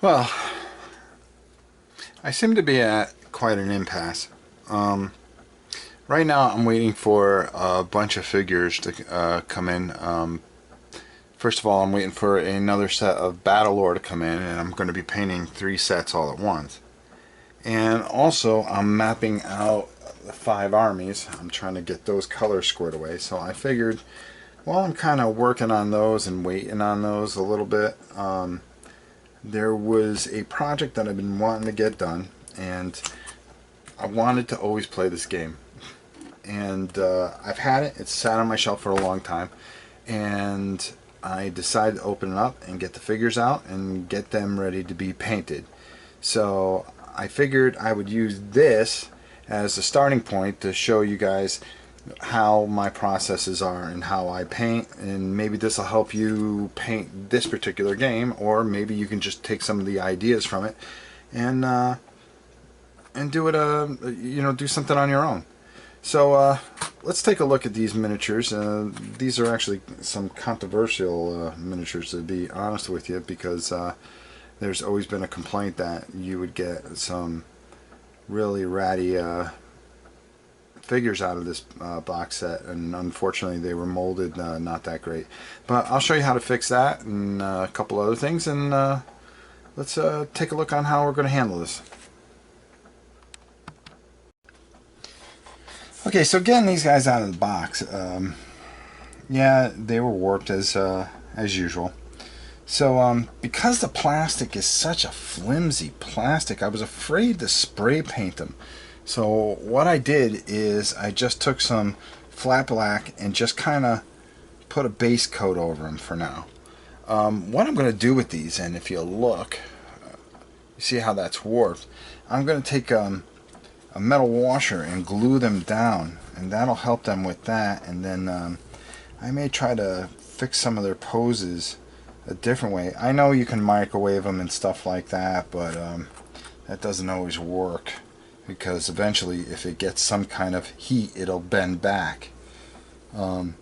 Well, I seem to be at quite an impasse. Right now, I'm waiting for a bunch of figures to come in. First of all, I'm waiting for another set of Battle Lore to come in, and I'm going to be painting 3 sets all at once. And also, I'm mapping out the 5 armies. I'm trying to get those colors squared away. So I figured, while I'm kind of working on those and waiting on those a little bit, there was a project that I've been wanting to get done, and I wanted to always play this game. And I've had it. It's sat on my shelf for a long time, and I decided to open it up and get the figures out and get them ready to be painted. So I figured I would use this as a starting point to show you guys how my processes are and how I paint, and maybe this will help you paint this particular game, or maybe you can just take some of the ideas from it and do it do something on your own. So let's take a look at these miniatures. These are actually some controversial miniatures, to be honest with you, because there's always been a complaint that you would get some really ratty figures out of this box set, and unfortunately they were molded not that great. But I'll show you how to fix that and a couple other things, and let's take a look on how we're going to handle this. Okay, so getting these guys out of the box, yeah, they were warped as usual. So because the plastic is such a flimsy plastic, I was afraid to spray paint them. So what I did is I just took some flat black and just kind of put a base coat over them for now. What I'm going to do with these, and if you look, you see how that's warped, I'm going to take a metal washer and glue them down, and that'll help them with that. And then I may try to fix some of their poses a different way. I know you can microwave them and stuff like that, but that doesn't always work, because eventually if it gets some kind of heat, it'll bend back. And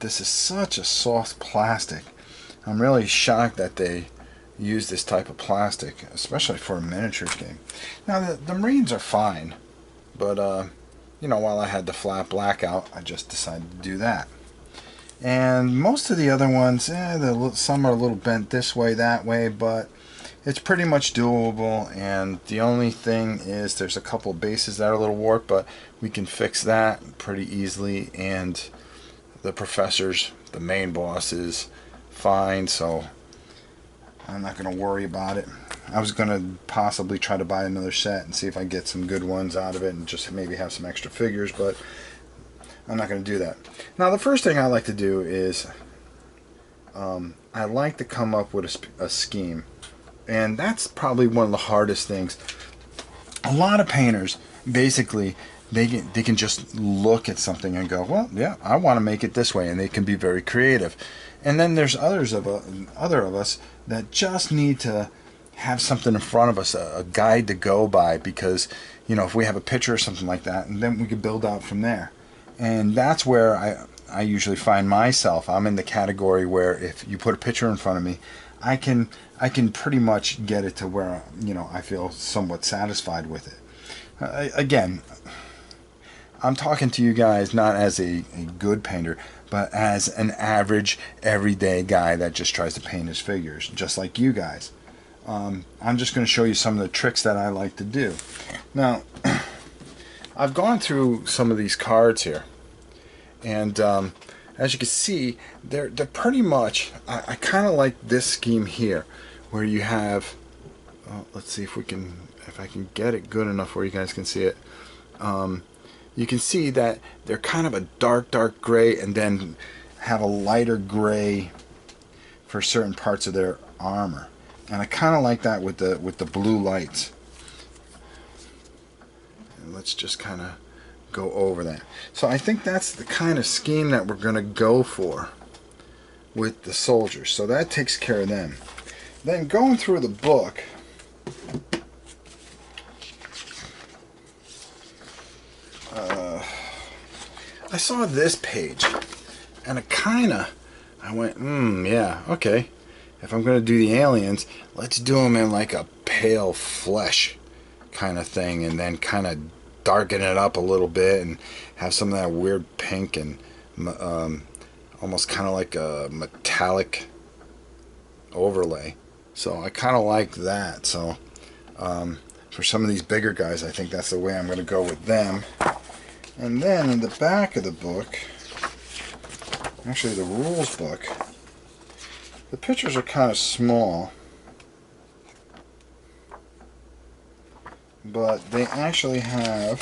this is such a soft plastic. I'm really shocked that they use this type of plastic, especially for a miniatures game. Now the Marines are fine, but while I had the flat black out, I just decided to do that. And most of the other ones, some are a little bent this way, that way, but it's pretty much doable. And the only thing is there's a couple of bases that are a little warped, but we can fix that pretty easily. And the professor's, the main boss, is fine, so I'm not going to worry about it. I was going to possibly try to buy another set and see if I get some good ones out of it and just maybe have some extra figures, but I'm not going to do that. Now the first thing I like to do is I like to come up with a scheme, and that's probably one of the hardest things. A lot of painters, basically, they can just look at something and go, well, yeah, I want to make it this way, and they can be very creative. And then there's other of us that just need to have something in front of us, a guide to go by, because if we have a picture or something like that, and then we can build out from there. And that's where I usually find myself. I'm in the category where if you put a picture in front of me, I can pretty much get it to where I feel somewhat satisfied with it. Again, I'm talking to you guys not as a good painter, but as an average, everyday guy that just tries to paint his figures, just like you guys. I'm just going to show you some of the tricks that I like to do. Now, I've gone through some of these cards here, and as you can see, they're pretty much, I kind of like this scheme here, where you have, let's see if I can get it good enough where you guys can see it. You can see that they're kind of a dark gray, and then have a lighter gray for certain parts of their armor. And I kind of like that with the blue lights. And let's just kind of go over that. So I think that's the kind of scheme that we're going to go for with the soldiers. So that takes care of them. Then going through the book, I saw this page, and I went, yeah, okay. if I'm going to do the aliens, let's do them in like a pale flesh kind of thing, and then kind of darken it up a little bit and have some of that weird pink and almost kind of like a metallic overlay. So I kind of like that. So for some of these bigger guys, I think that's the way I'm going to go with them. And then in the back of the book, actually the rules book, the pictures are kind of small, but they actually have,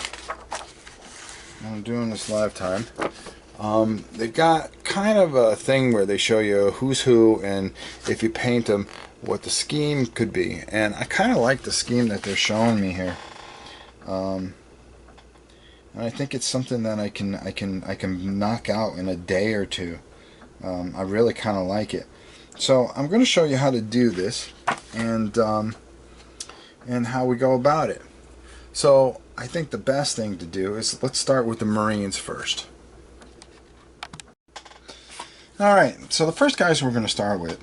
I'm doing this live time, they got kind of a thing where they show you who's who, and if you paint them, what the scheme could be. And I kind of like the scheme that they're showing me here. And I think it's something that I can knock out in a day or two. I really kind of like it. So I'm going to show you how to do this, and how we go about it. So I think the best thing to do is, let's start with the Marines first. Alright, so the first guys we're going to start with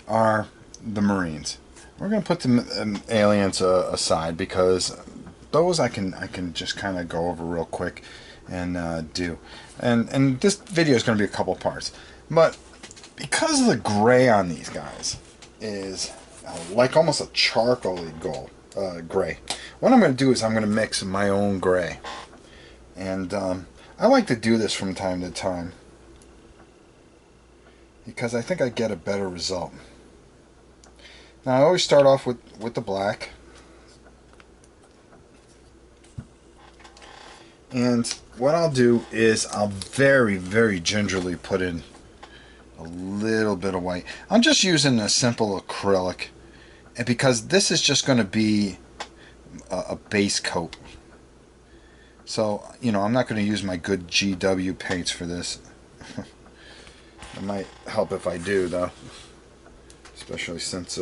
are the Marines. We're going to put the aliens aside, because those I can just kind of go over real quick and do. And this video is going to be a couple parts. But because of the gray on these guys is like almost a charcoaly gray, what I'm going to do is I'm going to mix my own gray. And I like to do this from time to time, because I think I get a better result. Now I always start off with the black. And what I'll do is I'll very, very gingerly put in a little bit of white. I'm just using a simple acrylic, and because this is just going to be a base coat. So, you know, I'm not going to use my good GW paints for this. It might help if I do, though. Especially since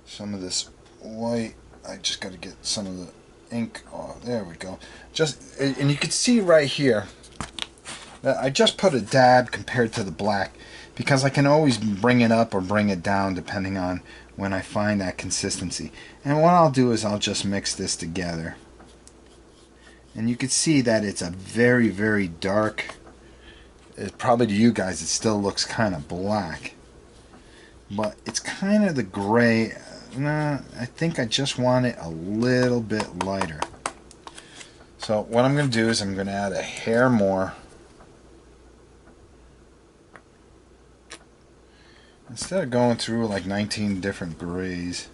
some of this white, I just got to get some of the ink off. There we go. Just, and you can see right here that I just put a dab compared to the black, because I can always bring it up or bring it down depending on when I find that consistency. And what I'll do is I'll just mix this together. And you can see that it's a very, very dark. Probably to you guys it still looks kind of black, but it's kind of the gray. Nah, I think I just want it a little bit lighter. So what I'm going to do is I'm going to add a hair more. Instead of going through like 19 different grays,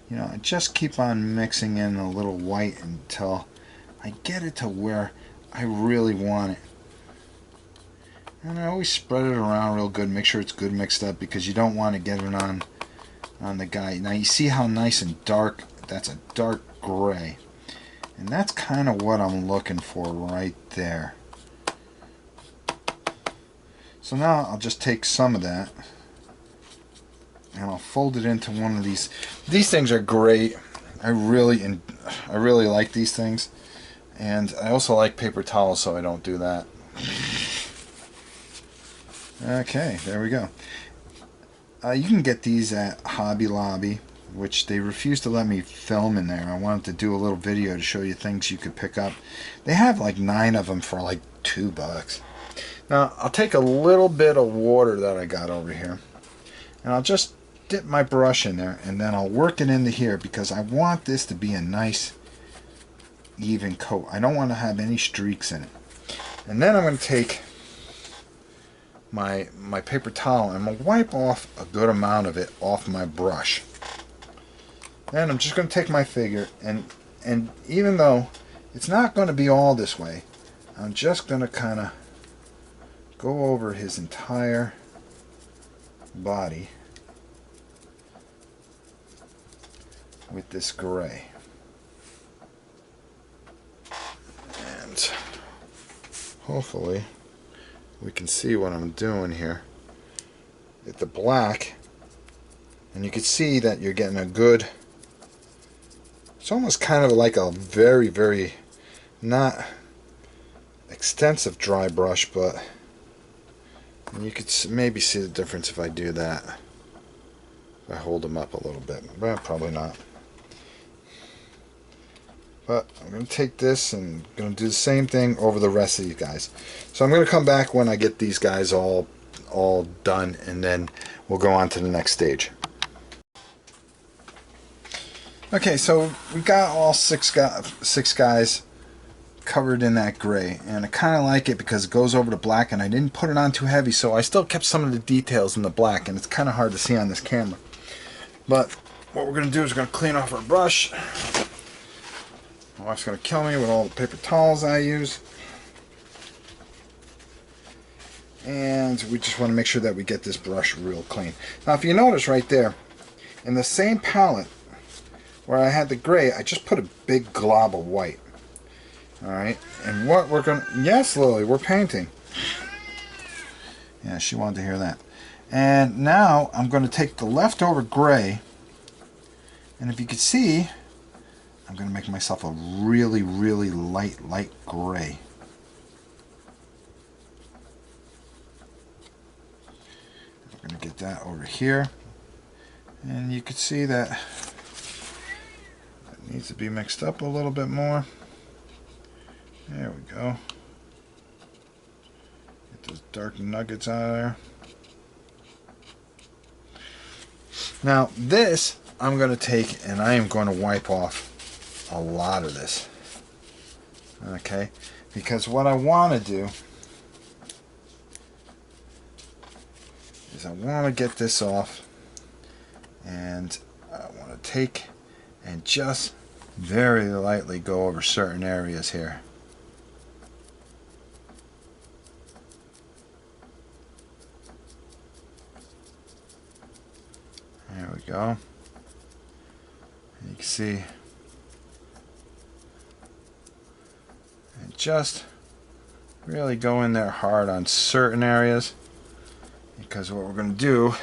you know, I just keep on mixing in a little white until I get it to where I really want it. And I always spread it around real good, make sure it's good mixed up, because you don't want to get it on the guy. Now you see how nice and dark, that's a dark gray. And that's kind of what I'm looking for right there. So now I'll just take some of that and I'll fold it into one of these. These things are great. I really like these things. And I also like paper towels, so I don't do that. Okay, there we go. You can get these at Hobby Lobby, which they refused to let me film in there. I wanted to do a little video to show you things you could pick up. They have like 9 of them for like $2. Now, I'll take a little bit of water that I got over here, and I'll just dip my brush in there, and then I'll work it into here, because I want this to be a nice even coat. I don't want to have any streaks in it. And then I'm going to take my paper towel and I'm going to wipe off a good amount of it off my brush. Then I'm just going to take my figure, and even though it's not going to be all this way, I'm just going to kind of go over his entire body with this gray. And hopefully we can see what I'm doing here. Get the black, and you can see that you're getting a good, it's almost kind of like a very, very not extensive dry brush, but And you could maybe see the difference if I do that. If I hold them up a little bit. Well, probably not. But I'm going to take this and going to do the same thing over the rest of these guys. So I'm going to come back when I get these guys all done, and then we'll go on to the next stage. Okay, so we got all six guys covered in that gray, and I kind of like it because it goes over the black, and I didn't put it on too heavy, so I still kept some of the details in the black, and it's kind of hard to see on this camera. But what we're going to do is we're going to clean off our brush. My wife's going to kill me with all the paper towels I use. And we just want to make sure that we get this brush real clean. Now if you notice right there, in the same palette where I had the gray, I just put a big glob of white. Alright, and what we're going to... Yes, Lily, we're painting. Yeah, she wanted to hear that. And now I'm going to take the leftover gray, and if you can see, I'm going to make myself a really, really light gray. We're going to get that over here, and you can see that it needs to be mixed up a little bit more. There we go. Get those dark nuggets out of there. Now this I'm going to take and I am going to wipe off a lot of this. Okay? Because what I want to do is I want to get this off, and I want to take and just very lightly go over certain areas here. There we go. You can see, and just really go in there hard on certain areas, because what we're going to do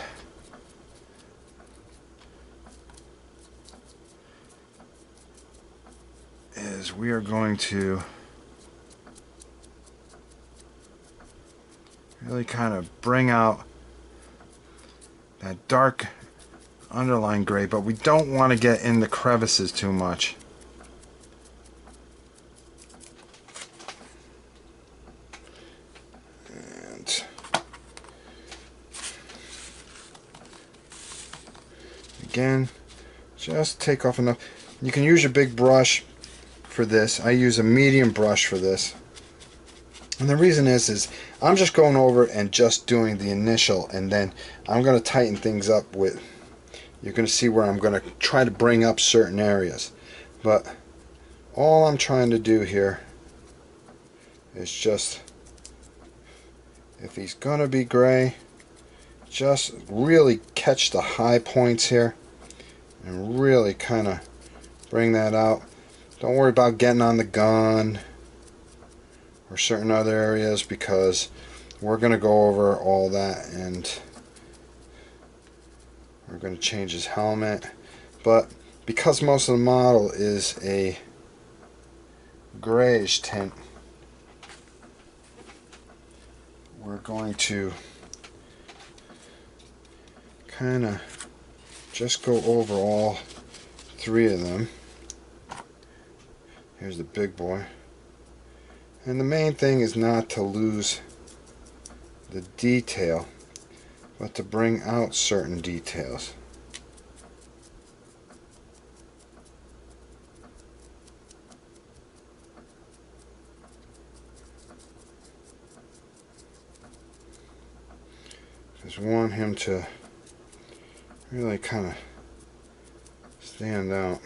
is we are going to really kind of bring out that dark underline gray, but we don't want to get in the crevices too much. And again, just take off enough. You can use your big brush for this. I use a medium brush for this. And the reason is I'm just going over and just doing the initial, and then I'm going to tighten things up with, you're going to see where I'm going to try to bring up certain areas. But all I'm trying to do here is just, if he's going to be gray, just really catch the high points here and really kind of bring that out. Don't worry about getting on the gun or certain other areas, because we're going to go over all that, and we're going to change his helmet. But because most of the model is a grayish tint, we're going to kind of just go over all three of them. Here's the big boy. And the main thing is not to lose the detail, but to bring out certain details. Because we want him to really kind of stand out.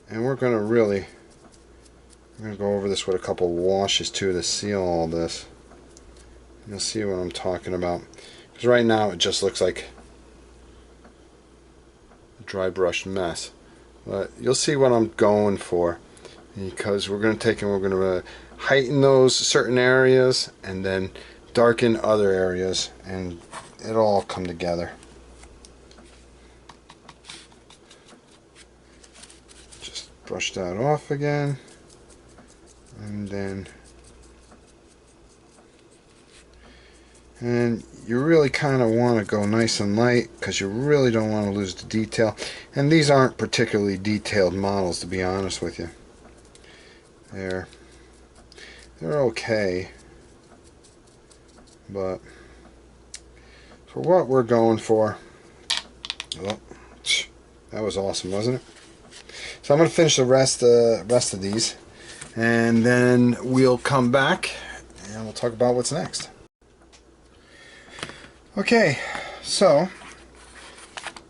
And we're going to go over this with a couple of washes too to seal all this. You'll see what I'm talking about. Because right now it just looks like a dry brush mess. But you'll see what I'm going for. Because we're going to take and we're going to heighten those certain areas and then darken other areas, and it'll all come together. Just brush that off again. And then And you really kind of want to go nice and light because you really don't want to lose the detail. And these aren't particularly detailed models, to be honest with you. They're okay, but for what we're going for, oh, that was awesome, wasn't it? So I'm going to finish the rest of these, and then we'll come back and we'll talk about what's next. Okay, so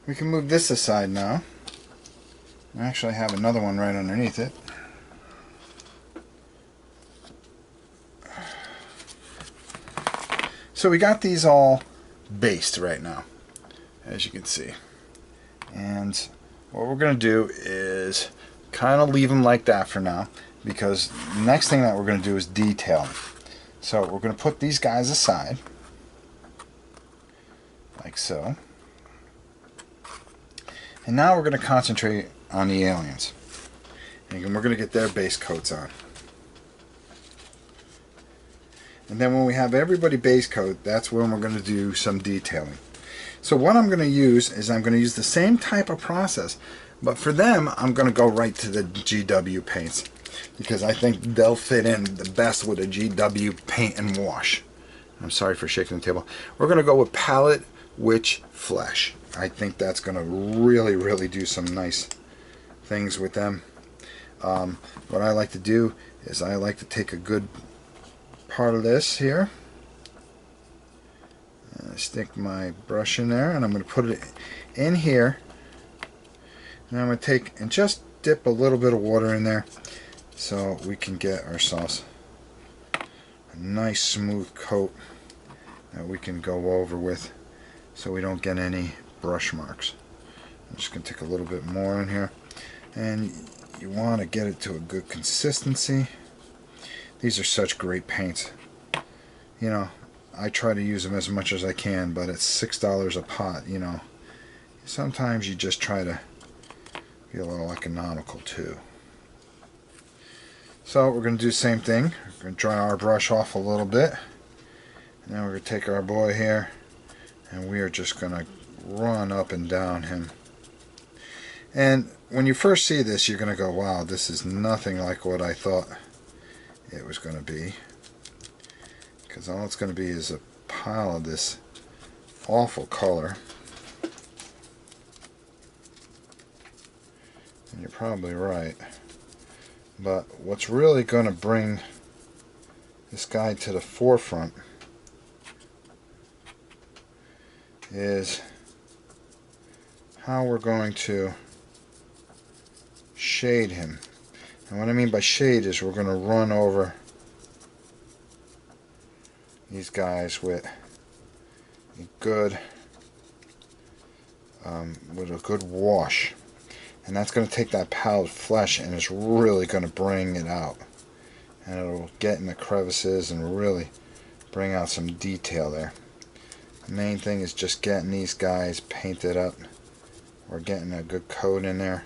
we can move this aside now. I actually have another one right underneath it. So we got these all based right now, as you can see. And what we're going to do is kind of leave them like that for now, because the next thing that we're going to do is detail them. So we're going to put these guys aside, like so. And now we're going to concentrate on the aliens. And we're going to get their base coats on. And then when we have everybody base coat, that's when we're going to do some detailing. So what I'm going to use is I'm going to use the same type of process, but for them I'm going to go right to the GW paints, because I think they'll fit in the best with a GW paint and wash. I'm sorry for shaking the table. We're going to go with Palette Witch Flesh. I think that's going to really do some nice things with them. What I like to do is I like to take a good part of this here, and I stick my brush in there, and I'm going to put it in here, and I'm going to take and just dip a little bit of water in there so we can get ourselves a nice smooth coat that we can go over with, so we don't get any brush marks. I'm just going to take a little bit more in here, and you want to get it to a good consistency. These are such great paints. You know, I try to use them as much as I can, but it's $6 a pot, you know. Sometimes you just try to be a little economical too. So we're going to do the same thing. We're going to dry our brush off a little bit. And then we're going to take our boy here, and we are just going to run up and down him. And when you first see this, you're going to go, wow, this is nothing like what I thought it was going to be, because all it's going to be is a pile of this awful color, and you're probably right. But what's really going to bring this guy to the forefront is how we're going to shade him. And what I mean by shade is we're going to run over these guys with a good wash, and that's going to take that palette flesh and it's really going to bring it out, and it'll get in the crevices and really bring out some detail there. The main thing is just getting these guys painted up. We're getting a good coat in there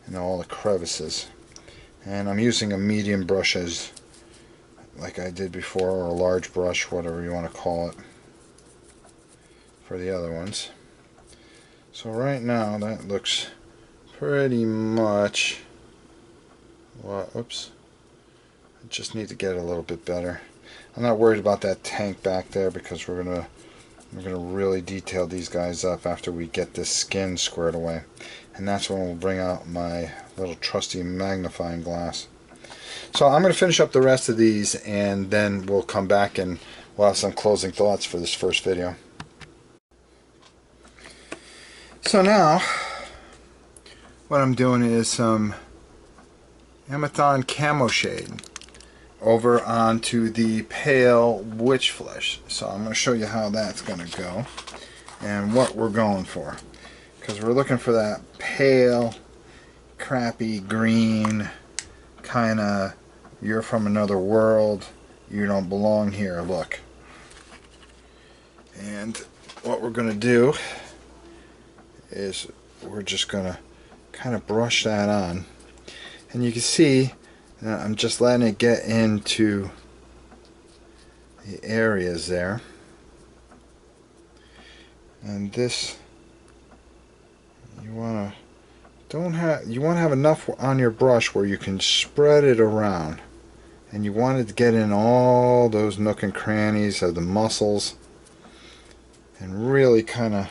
and all the crevices. And I'm using a medium brush, as like I did before, or a large brush, whatever you want to call it, for the other ones. So right now that looks pretty much, well, oops, I just need to get it a little bit better. I'm not worried about that tank back there, because we're gonna really detail these guys up after we get this skin squared away, and that's when we'll bring out my little trusty magnifying glass. So I'm going to finish up the rest of these, and then we'll come back and we'll have some closing thoughts for this first video. So now what I'm doing is some Amathon Camo shade over onto the pale witch flesh. So I'm going to show you how that's going to go and what we're going for, because we're looking for that pale, crappy green kind of, you're from another world, you don't belong here look. And what we're going to do is we're just going to kind of brush that on, and you can see I'm just letting it get into the areas there. And this, you want to have enough on your brush where you can spread it around, and you want it to get in all those nook and crannies of the muscles and really kind of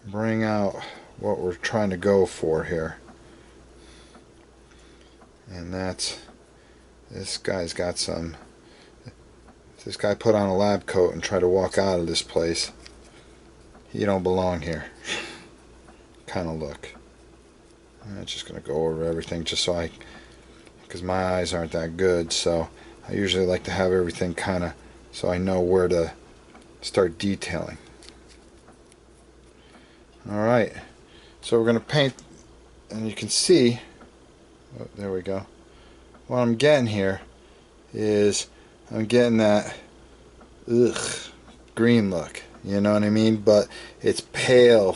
bring out what we're trying to go for here. And that's, this guy's got some, if this guy put on a lab coat and tried to walk out of this place, he don't belong here kind of look. I'm just going to go over everything just so because my eyes aren't that good, so I usually like to have everything kind of so I know where to start detailing. Alright, so we're going to paint, and you can see, oh, there we go, what I'm getting here is I'm getting that green look, you know what I mean, but it's pale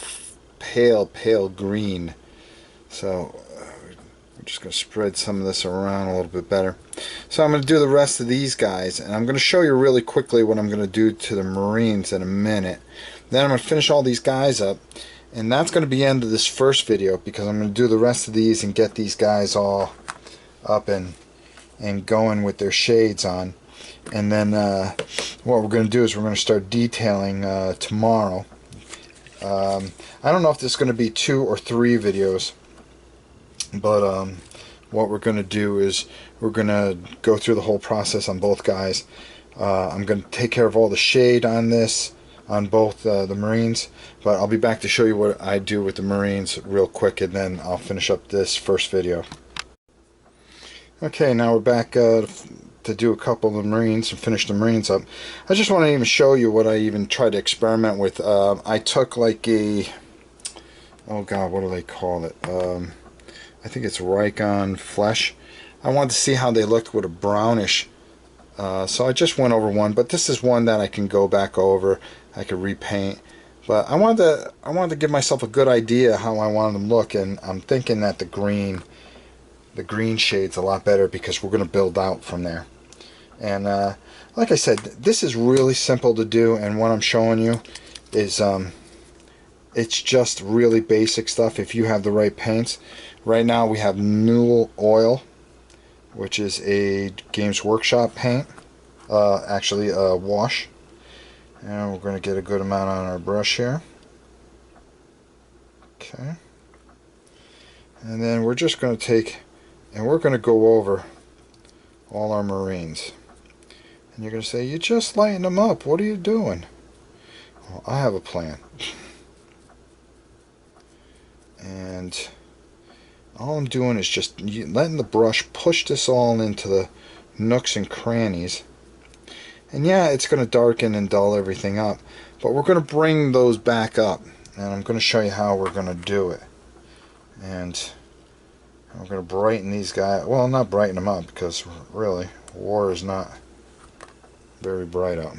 green. So we're just going to spread some of this around a little bit better. So I'm going to do the rest of these guys, and I'm going to show you really quickly what I'm going to do to the Marines in a minute. Then I'm going to finish all these guys up, and that's going to be the end of this first video, because I'm going to do the rest of these and get these guys all up and going with their shades on. And then what we're going to do is we're going to start detailing tomorrow. I don't know if this is going to be 2 or 3 videos, but what we're going to do is we're going to go through the whole process on both guys. I'm going to take care of all the shade on this, on both the Marines, but I'll be back to show you what I do with the Marines real quick, and then I'll finish up this first video. Okay, now we're back to do a couple of the Marines and finish the Marines up. I just want to even show you what I even tried to experiment with. I took like a, oh god, what do they call it? I think it's Raycon Flesh. I wanted to see how they looked with a brownish. So I just went over one, but this is one that I can go back over. I could repaint. But I wanted to give myself a good idea how I wanted them to look, and I'm thinking that the green shade's a lot better because we're going to build out from there. And like I said, this is really simple to do, and what I'm showing you is it's just really basic stuff if you have the right paints. Right now we have Newell Oil, which is a Games Workshop paint, actually a wash, and we're going to get a good amount on our brush here. Okay, and then we're just going to take, and we're going to go over all our Marines. And you're going to say, you just lighten them up, what are you doing? Well, I have a plan. And all I'm doing is just letting the brush push this all into the nooks and crannies. And yeah, it's going to darken and dull everything up, but we're going to bring those back up, and I'm going to show you how we're going to do it. And we're going to brighten these guys, well, not brighten them up, because really war is not very bright out,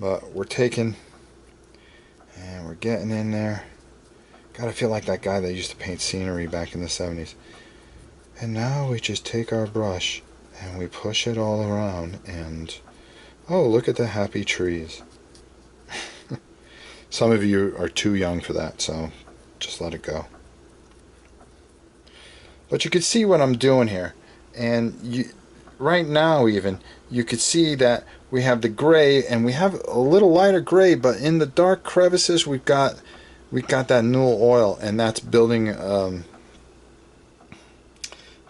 but we're taking and we're getting in there. Gotta feel like that guy that used to paint scenery back in the 70s. And now we just take our brush and we push it all around, and oh, look at the happy trees. Some of you are too young for that, so just let it go. But you can see what I'm doing here, and right now even you could see that we have the gray, and we have a little lighter gray, but in the dark crevices we got that Newell Oil, and that's building, that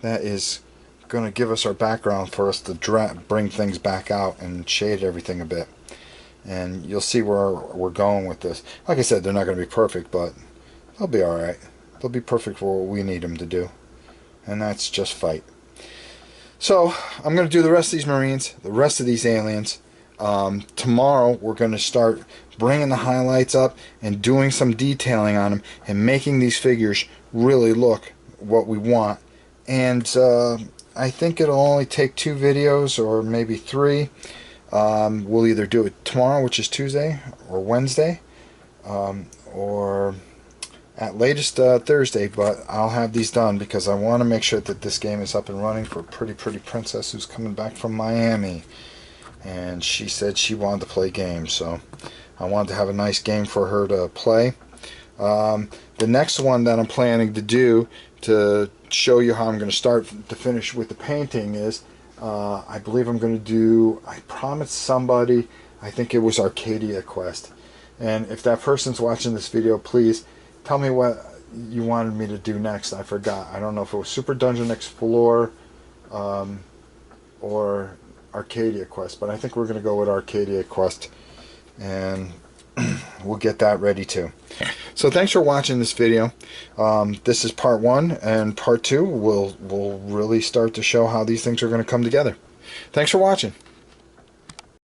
is going to give us our background for us to bring things back out and shade everything a bit. And you'll see where we're going with this. Like I said, they're not going to be perfect, but they'll be alright. They'll be perfect for what we need them to do, and that's just fight. So I'm going to do the rest of these Marines, the rest of these aliens. Tomorrow we're going to start bringing the highlights up and doing some detailing on them and making these figures really look what we want. And I think it'll only take 2 videos or maybe 3. We'll either do it tomorrow, which is Tuesday, or Wednesday, or at latest Thursday, but I'll have these done because I want to make sure that this game is up and running for Pretty Princess, who's coming back from Miami, and she said she wanted to play games, so I wanted to have a nice game for her to play. The next one that I'm planning to do to show you how I'm going to start to finish with the painting is, I believe I'm going to do, I promised somebody, I think it was Arcadia Quest. And if that person's watching this video, please tell me what you wanted me to do next. I forgot. I don't know if it was Super Dungeon Explorer or Arcadia Quest, but I think we're going to go with Arcadia Quest, and we'll get that ready too. So thanks for watching this video. This is part 1, and part 2 will really start to show how these things are going to come together. Thanks for watching.